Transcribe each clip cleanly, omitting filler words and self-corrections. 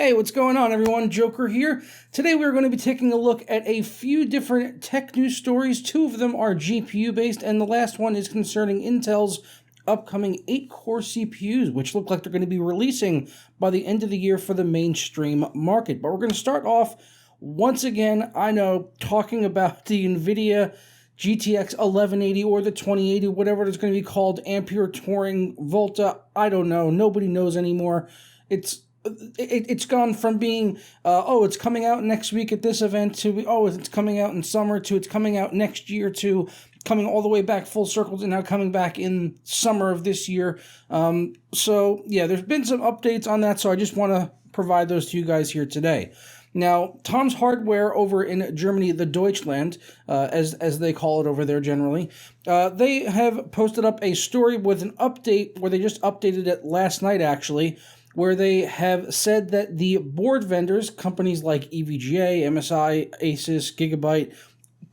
Hey, what's going on, everyone? Joker here. Today we're going to be taking a look at a few different tech news stories. Two of them are GPU based, and the last one is concerning Intel's upcoming 8-core CPUs, which look like they're going to be releasing by the end of the year for the mainstream market. But we're going to start off, once again, I know, talking about the NVIDIA GTX 1180 or the 2080, whatever it's going to be called, Ampere Turing Volta, I don't know. Nobody knows anymore. It's gone from being, it's coming out next week at this event, to, it's coming out in summer, to it's coming out next year, to coming all the way back full circle to now coming back in summer of this year. So, yeah, there's been some updates on that, so I just want to provide those to you guys here today. Now, Tom's Hardware over in Germany, the Deutschland, as they call it over there generally, they have posted up a story with an update where they just updated it last night, actually, where they have said that the board vendors, companies like EVGA, MSI, Asus, Gigabyte,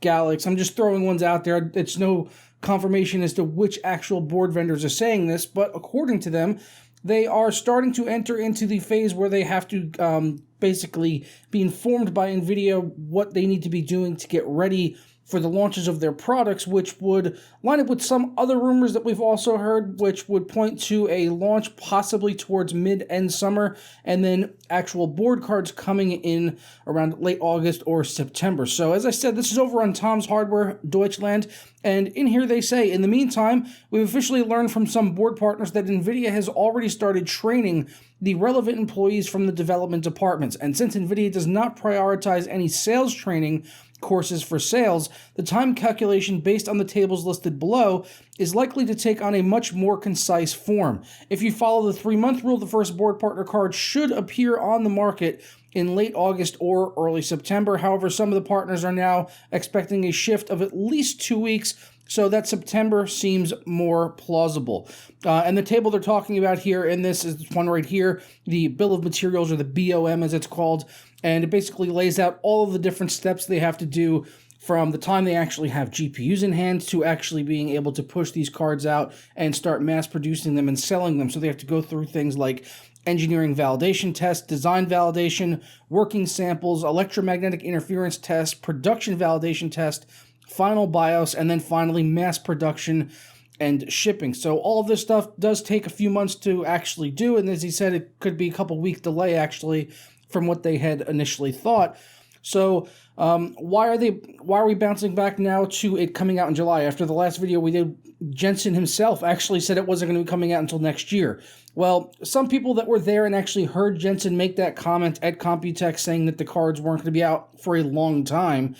Galax, I'm just throwing ones out there. It's no confirmation as to which actual board vendors are saying this, but according to them, they are starting to enter into the phase where they have to basically be informed by NVIDIA what they need to be doing to get ready for the launches of their products, which would line up with some other rumors that we've also heard, which would point to a launch possibly towards mid-end summer, and then actual board cards coming in around late August or September. So as I said, this is over on Tom's Hardware Deutschland, and in here they say, in the meantime, we've officially learned from some board partners that NVIDIA has already started training the relevant employees from the development departments, and since NVIDIA does not prioritize any sales training courses for sales, the time calculation based on the tables listed below is likely to take on a much more concise form. If you follow the 3-month rule, the first board partner card should appear on the market in late August or early September. However, some of the partners are now expecting a shift of at least 2 weeks, so that September seems more plausible. And the table they're talking about here in this is this one right here, the Bill of Materials, or the BOM as it's called, and it basically lays out all of the different steps they have to do from the time they actually have GPUs in hand to actually being able to push these cards out and start mass producing them and selling them. So they have to go through things like engineering validation tests, design validation, working samples, electromagnetic interference tests, production validation test, final BIOS, and then finally mass production and shipping. So all of this stuff does take a few months to actually do, and as he said, it could be a couple week delay actually from what they had initially thought. So why are we bouncing back now to it coming out in July? After the last video we did, Jensen himself actually said it wasn't going to be coming out until next year. Well, some people that were there and actually heard Jensen make that comment at Computex saying that the cards weren't going to be out for a long time,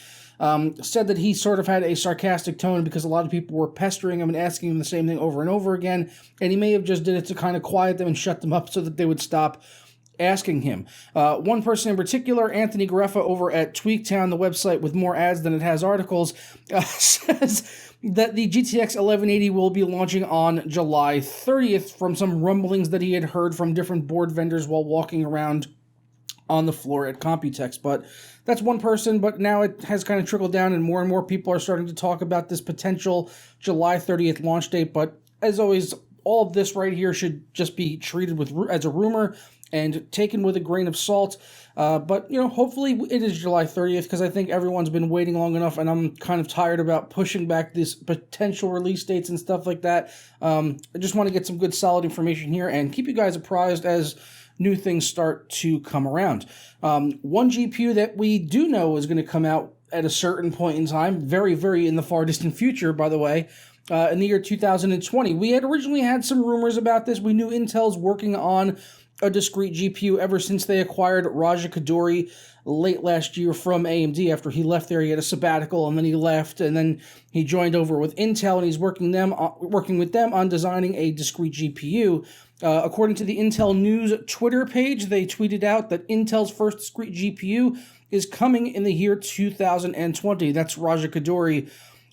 said that he sort of had a sarcastic tone because a lot of people were pestering him and asking him the same thing over and over again, and he may have just did it to kind of quiet them and shut them up so that they would stop asking him. One person in particular, Anthony Greffa over at Tweaktown, the website with more ads than it has articles, says that the GTX 1180 will be launching on July 30th from some rumblings that he had heard from different board vendors while walking around on the floor at Computex. But that's one person, but now it has kind of trickled down and more people are starting to talk about this potential July 30th launch date. But as always, all of this right here should just be treated as a rumor and taken with a grain of salt. But, hopefully it is July 30th because I think everyone's been waiting long enough, and I'm kind of tired about pushing back these potential release dates and stuff like that. I just want to get some good solid information here and keep you guys apprised as new things start to come around. One GPU that we do know is going to come out at a certain point in time, very, very in the far distant future, by the way, in the year 2020. We had originally had some rumors about this. We knew Intel's working on a discrete GPU ever since they acquired Raja Koduri late last year from AMD. After he left there, he had a sabbatical, and then he left, and then he joined over with Intel, and he's working with them on designing a discrete GPU. According to the Intel News Twitter page, they tweeted out that Intel's first discrete GPU is coming in the year 2020. That's Raja Koduri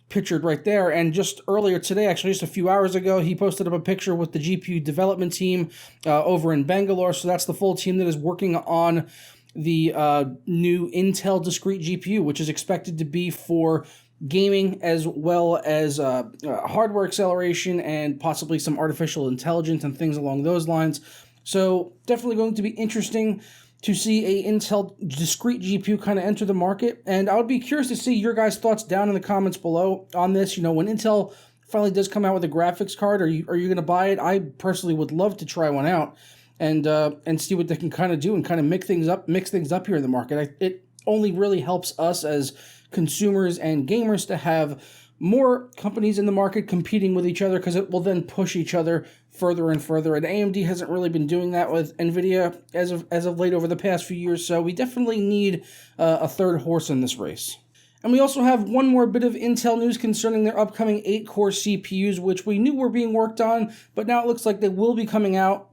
pictured right there. And just earlier today, actually just a few hours ago, he posted up a picture with the GPU development team over in Bangalore. So that's the full team that is working on the new Intel discrete GPU, which is expected to be for gaming as well as hardware acceleration and possibly some artificial intelligence and things along those lines. So definitely going to be interesting to see a Intel discrete GPU kind of enter the market. And I would be curious to see your guys' thoughts down in the comments below on this. You know, when Intel finally does come out with a graphics card, are you going to buy it? I personally would love to try one out and see what they can kind of do and kind of mix things up here in the market. It only really helps us as consumers and gamers to have more companies in the market competing with each other, because it will then push each other further and further. And AMD hasn't really been doing that with NVIDIA as of late over the past few years, so we definitely need a third horse in this race. And we also have one more bit of Intel news concerning their upcoming 8-core CPUs, which we knew were being worked on, but now it looks like they will be coming out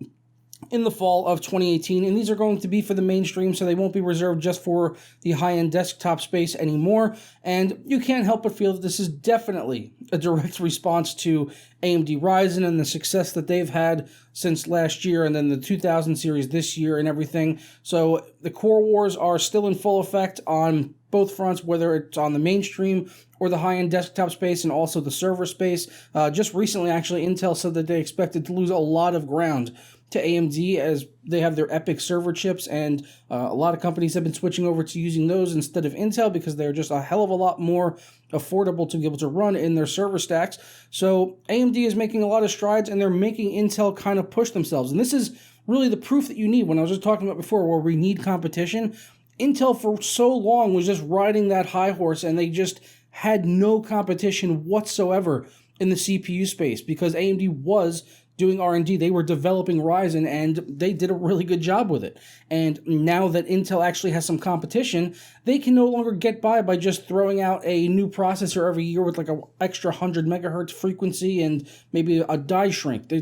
in the fall of 2018, and these are going to be for the mainstream, so they won't be reserved just for the high-end desktop space anymore. And you can't help but feel that this is definitely a direct response to AMD Ryzen and the success that they've had since last year, and then the 2000 series this year and everything. So the core wars are still in full effect on both fronts, whether it's on the mainstream or the high-end desktop space and also the server space. Just recently, actually, Intel said that they expected to lose a lot of ground to AMD as they have their EPYC server chips, and a lot of companies have been switching over to using those instead of Intel because they're just a hell of a lot more affordable to be able to run in their server stacks. So AMD is making a lot of strides, and they're making Intel kind of push themselves. And this is really the proof that you need when I was just talking about before, where we need competition. Intel for so long was just riding that high horse, and they just had no competition whatsoever in the CPU space because AMD was doing R&D. They were developing Ryzen, and they did a really good job with it. And now that Intel actually has some competition, they can no longer get by just throwing out a new processor every year with like an extra 100 megahertz frequency and maybe a die shrink.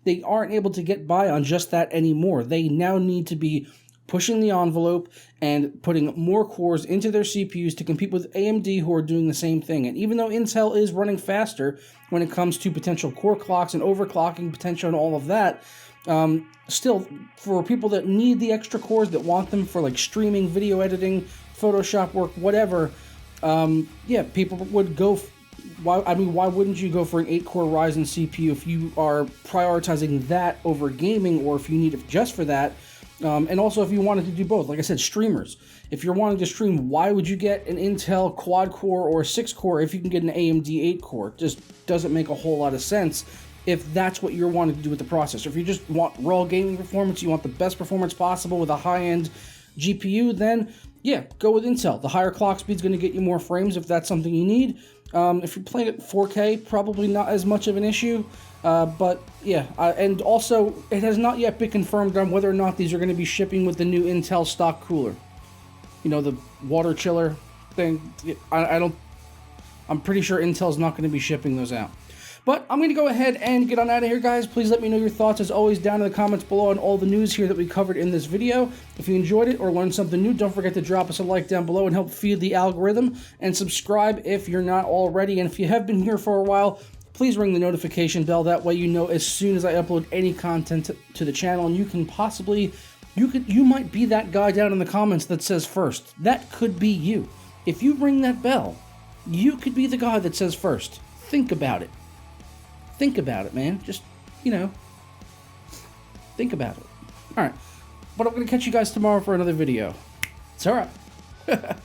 They aren't able to get by on just that anymore. They now need to be pushing the envelope and putting more cores into their CPUs to compete with AMD, who are doing the same thing. And even though Intel is running faster when it comes to potential core clocks and overclocking potential and all of that, still, for people that need the extra cores, that want them for like streaming, video editing, Photoshop work, whatever, yeah, people would go. Why wouldn't you go for an 8-core Ryzen CPU if you are prioritizing that over gaming, or if you need it just for that? And also if you wanted to do both, like I said, streamers. If you're wanting to stream, why would you get an Intel quad-core or 6-core if you can get an AMD 8-core? It just doesn't make a whole lot of sense if that's what you're wanting to do with the processor. If you just want raw gaming performance, you want the best performance possible with a high-end GPU, then yeah, go with Intel. The higher clock speed's going to get you more frames if that's something you need. If you're playing at 4K, probably not as much of an issue. But yeah, and also it has not yet been confirmed on whether or not these are going to be shipping with the new Intel stock cooler. You know, the water chiller thing. I'm pretty sure Intel's not going to be shipping those out. But I'm going to go ahead and get on out of here, guys. Please let me know your thoughts, as always, down in the comments below on all the news here that we covered in this video. If you enjoyed it or learned something new, don't forget to drop us a like down below and help feed the algorithm. And subscribe if you're not already. And if you have been here for a while, please ring the notification bell. That way you know as soon as I upload any content to the channel. And you can possibly, you might be that guy down in the comments that says first. That could be you. If you ring that bell, you could be the guy that says first. Think about it. Think about it, man. Just, you know, think about it. All right. But I'm going to catch you guys tomorrow for another video. It's all right.